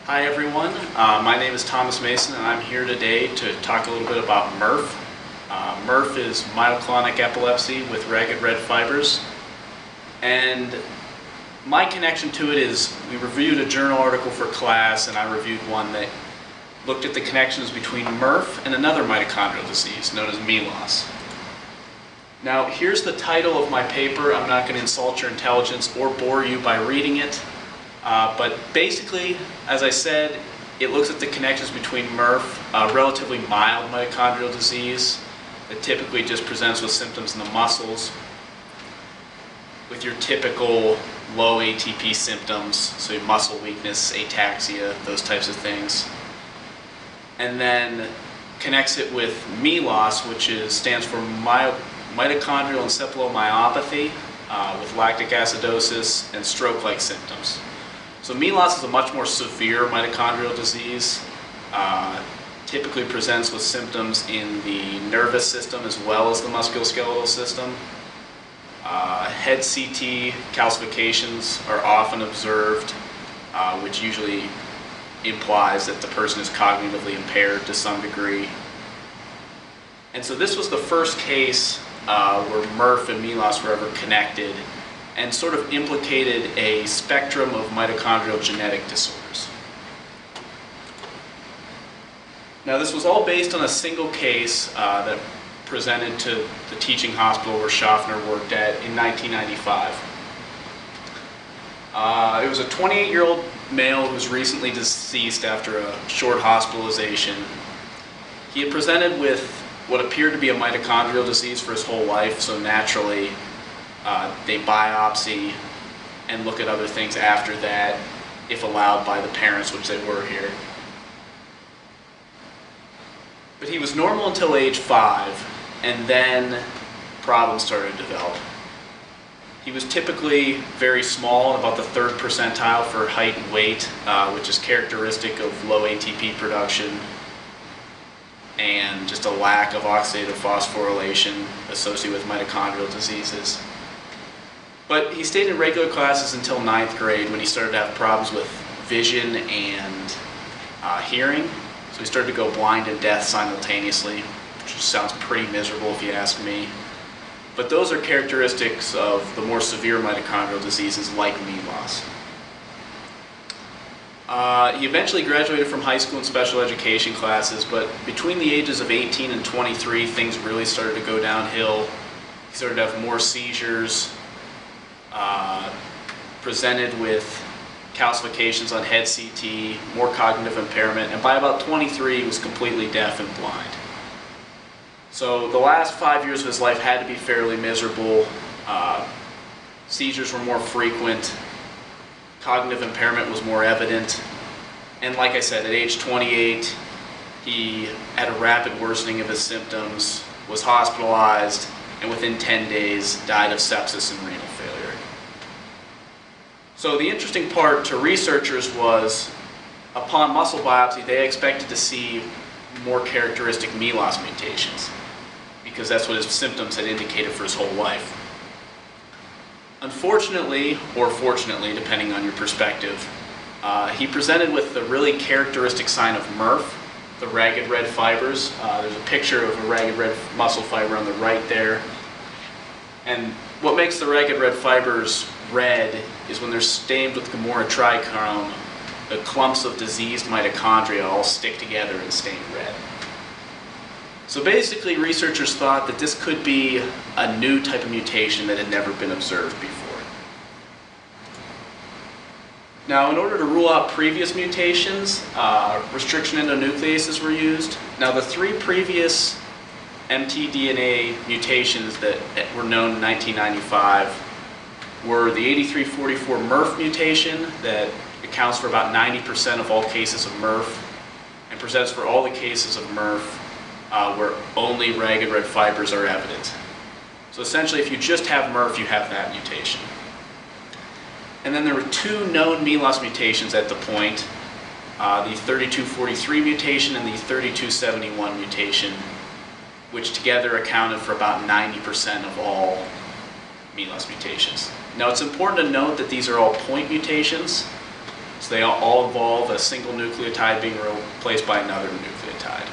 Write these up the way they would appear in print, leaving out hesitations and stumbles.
Hi everyone, my name is Thomas Mason and I'm here today to talk a little bit about MERRF. MERRF is myoclonic epilepsy with ragged red fibers, and my connection to it is we reviewed a journal article for class and I reviewed one that looked at the connections between MERRF and another mitochondrial disease known as MERRF. Now here's the title of my paper. I'm not going to insult your intelligence or bore you by reading it. But basically, as I said, it looks at the connections between MERRF, a relatively mild mitochondrial disease that typically just presents with symptoms in the muscles, with your typical low ATP symptoms, so your muscle weakness, ataxia, those types of things. And then connects it with MERRF, which stands for mitochondrial encephalomyopathy with lactic acidosis and stroke-like symptoms. So MERRF is a much more severe mitochondrial disease. Typically presents with symptoms in the nervous system as well as the musculoskeletal system. Head CT calcifications are often observed, which usually implies that the person is cognitively impaired to some degree. And so this was the first case where MERRF and MERRF were ever connected, and sort of implicated a spectrum of mitochondrial genetic disorders. Now this was all based on a single case that presented to the teaching hospital where Schaffner worked at in 1995. It was a 28-year-old male who was recently deceased after a short hospitalization. He had presented with what appeared to be a mitochondrial disease for his whole life, so naturally they biopsy and look at other things after that, if allowed by the parents, which they were here. But he was normal until age 5, and then problems started to develop. He was typically very small, about the 3rd percentile for height and weight, which is characteristic of low ATP production and just a lack of oxidative phosphorylation associated with mitochondrial diseases. But he stayed in regular classes until 9th grade when he started to have problems with vision and hearing. So he started to go blind and deaf simultaneously, which sounds pretty miserable if you ask me. But those are characteristics of the more severe mitochondrial diseases like MERRF. He eventually graduated from high school and special education classes, but between the ages of 18 and 23, things really started to go downhill. He started to have more seizures, presented with calcifications on head CT, more cognitive impairment, and by about 23 he was completely deaf and blind. So the last 5 years of his life had to be fairly miserable. Seizures were more frequent, cognitive impairment was more evident, and like I said, at age 28 he had a rapid worsening of his symptoms, was hospitalized, and within 10 days died of sepsis and renal failure. So the interesting part to researchers was, upon muscle biopsy, they expected to see more characteristic MERRF mutations, because that's what his symptoms had indicated for his whole life. Unfortunately, or fortunately, depending on your perspective, he presented with the really characteristic sign of MERRF, the ragged red fibers. There's a picture of a ragged red muscle fiber on the right there. And what makes the ragged red fibers red is when they're stained with Gamma trichrome, the clumps of diseased mitochondria all stick together and stain red. So basically, researchers thought that this could be a new type of mutation that had never been observed before. Now, in order to rule out previous mutations, restriction endonucleases were used. Now, the 3 previous mtDNA mutations that were known in 1995 were the 8344 MERRF mutation that accounts for about 90% of all cases of MERRF and presents for all the cases of MERRF where only ragged red fibers are evident. So essentially, if you just have MERRF, you have that mutation. And then there were 2 known MERRF mutations at the point, the 3243 mutation and the 3271 mutation, which together accounted for about 90% of all MERRF mutations. Now it's important to note that these are all point mutations. So they all involve a single nucleotide being replaced by another nucleotide.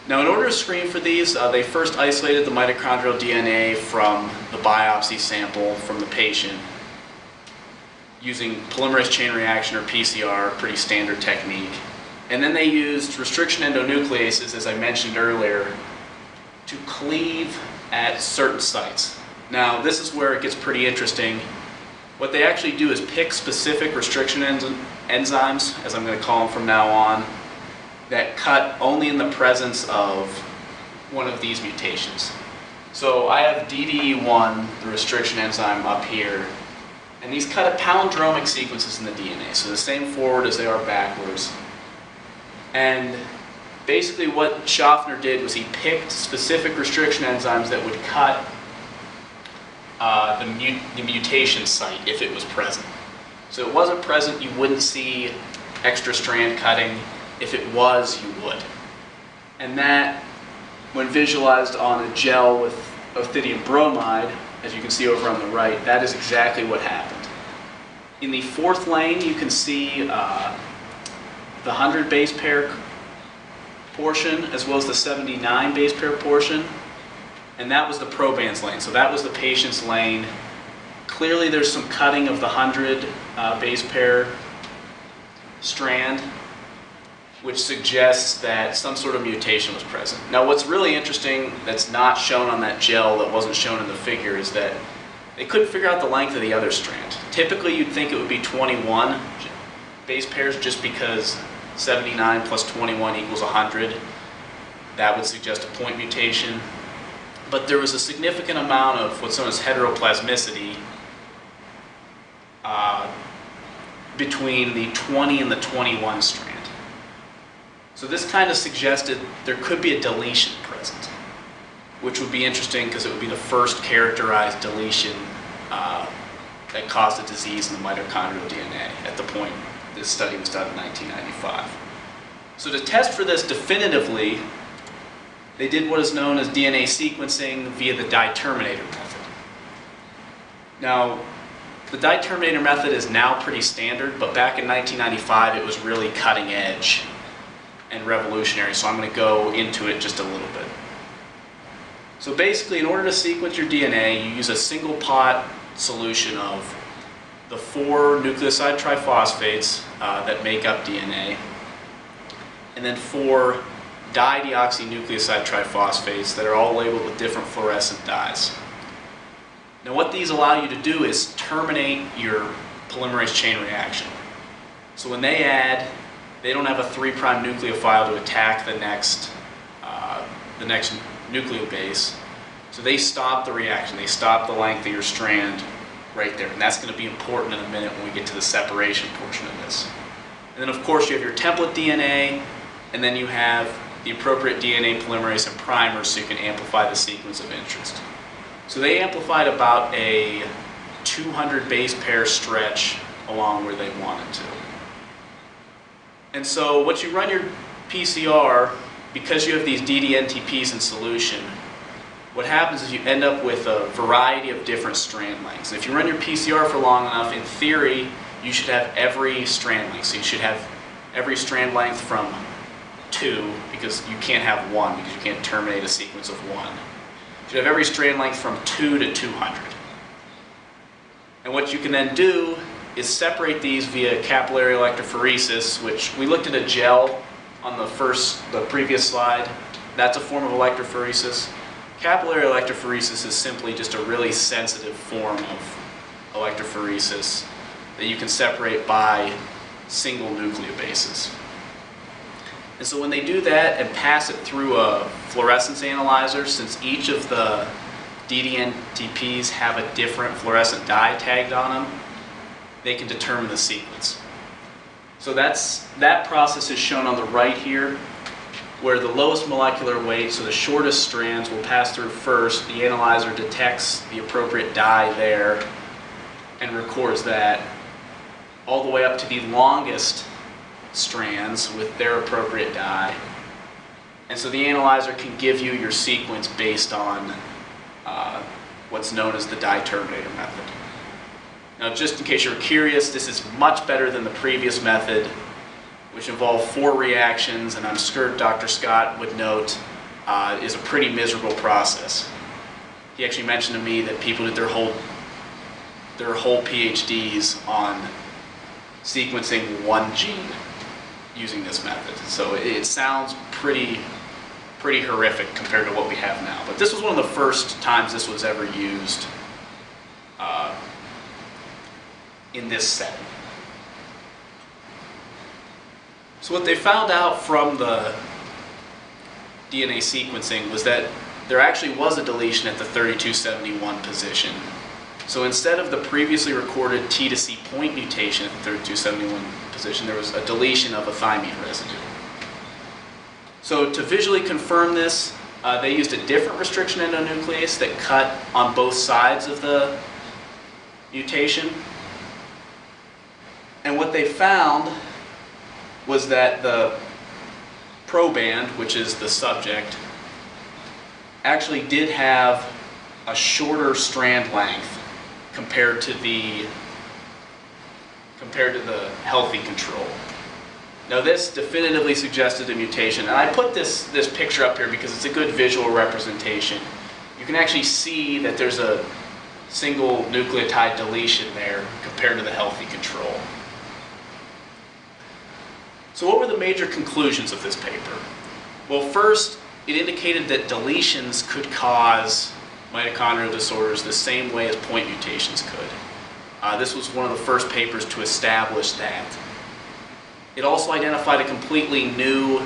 Now, in order to screen for these, they first isolated the mitochondrial DNA from the biopsy sample from the patient using polymerase chain reaction, or PCR, pretty standard technique. And then they used restriction endonucleases, as I mentioned earlier, to cleave at certain sites. Now, this is where it gets pretty interesting. What they actually do is pick specific restriction enzymes, as I'm going to call them from now on, that cut only in the presence of one of these mutations. So I have DDE1, the restriction enzyme, up here, and these cut at palindromic sequences in the DNA, so the same forward as they are backwards. And basically what Schaffner did was he picked specific restriction enzymes that would cut the mutation site if it was present. So if it wasn't present, you wouldn't see extra strand cutting. If it was, you would. And that, when visualized on a gel with oxidium bromide, as you can see over on the right, that is exactly what happened. In the fourth lane, you can see the 100 base pair portion as well as the 79 base pair portion. And that was the probands lane, so that was the patient's lane. Clearly there's some cutting of the 100 base pair strand, which suggests that some sort of mutation was present. Now, what's really interesting that's not shown on that gel, that wasn't shown in the figure, is that they couldn't figure out the length of the other strand. Typically you'd think it would be 21 base pairs, just because 79 plus 21 equals 100. That would suggest a point mutation. But there was a significant amount of what's known as heteroplasmicity between the 20 and the 21 strand. So this kind of suggested there could be a deletion present, which would be interesting because it would be the first characterized deletion that caused a disease in the mitochondrial DNA at the point this study was done in 1995. So to test for this definitively, they did what is known as DNA sequencing via the dye-terminator method. Now, the dye-terminator method is now pretty standard, but back in 1995 it was really cutting edge and revolutionary, so I'm going to go into it just a little bit. So basically, in order to sequence your DNA, you use a single pot solution of the 4 nucleoside triphosphates that make up DNA, and then 4 dideoxynucleoside triphosphates that are all labeled with different fluorescent dyes. Now, what these allow you to do is terminate your polymerase chain reaction. So when they add, they don't have a 3' nucleophile to attack the next nucleobase. So they stop the reaction. They stop the length of your strand right there. And that's going to be important in a minute when we get to the separation portion of this. And then, of course, you have your template DNA, and then you have the appropriate DNA polymerase and primers so you can amplify the sequence of interest. So they amplified about a 200 base pair stretch along where they wanted to. And so once you run your PCR, because you have these ddNTPs in solution, what happens is you end up with a variety of different strand lengths. If you run your PCR for long enough, in theory, you should have every strand length. So you should have every strand length from 2, because you can't have 1, because you can't terminate a sequence of 1. You should have every strand length from 2 to 200. And what you can then do is separate these via capillary electrophoresis, which we looked at a gel on the previous slide. That's a form of electrophoresis. Capillary electrophoresis is simply just a really sensitive form of electrophoresis that you can separate by single nucleobases. And so when they do that and pass it through a fluorescence analyzer, since each of the ddNTPs have a different fluorescent dye tagged on them, they can determine the sequence. So that process is shown on the right here, where the lowest molecular weight, so the shortest strands, will pass through first. The analyzer detects the appropriate dye there and records that, all the way up to the longest strands with their appropriate dye. And so the analyzer can give you your sequence based on what's known as the dye-terminator method. Now, just in case you're curious, this is much better than the previous method, which involved 4 reactions, and I'm sure Dr. Scott would note is a pretty miserable process. He actually mentioned to me that people did their whole PhDs on sequencing 1 gene using this method. So it sounds pretty horrific compared to what we have now. But this was one of the first times this was ever used in this setting. So what they found out from the DNA sequencing was that there actually was a deletion at the 3271 position. So instead of the previously recorded T to C point mutation at the 3271 position, there was a deletion of a thymine residue. So to visually confirm this, they used a different restriction endonuclease that cut on both sides of the mutation. And what they found was that the proband, which is the subject, actually did have a shorter strand length compared to the healthy control. Now this definitively suggested a mutation, and I put this picture up here because it's a good visual representation. You can actually see that there's a single nucleotide deletion there compared to the healthy control. So what were the major conclusions of this paper? Well, first, it indicated that deletions could cause mitochondrial disorders the same way as point mutations could. This was one of the first papers to establish that. It also identified a completely new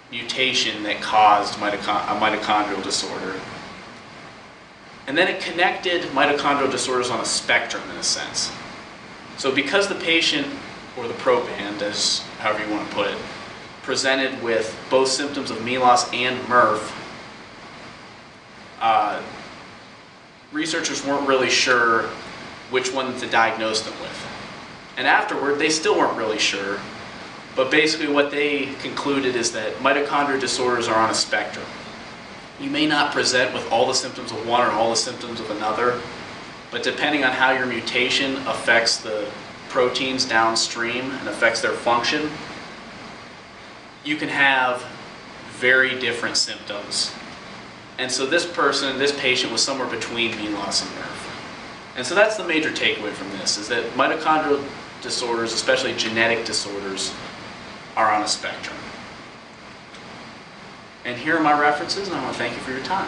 mutation that caused a mitochondrial disorder. And then it connected mitochondrial disorders on a spectrum in a sense. So because the patient, or the proband, as however you want to put it, presented with both symptoms of MERRF and MERRF, researchers weren't really sure which one to diagnose them with. And afterward, they still weren't really sure, but basically what they concluded is that mitochondrial disorders are on a spectrum. You may not present with all the symptoms of one or all the symptoms of another, but depending on how your mutation affects the proteins downstream and affects their function, you can have very different symptoms. And so this patient was somewhere between MERRF and MERRF. And so that's the major takeaway from this, is that mitochondrial disorders, especially genetic disorders, are on a spectrum. And here are my references, and I want to thank you for your time.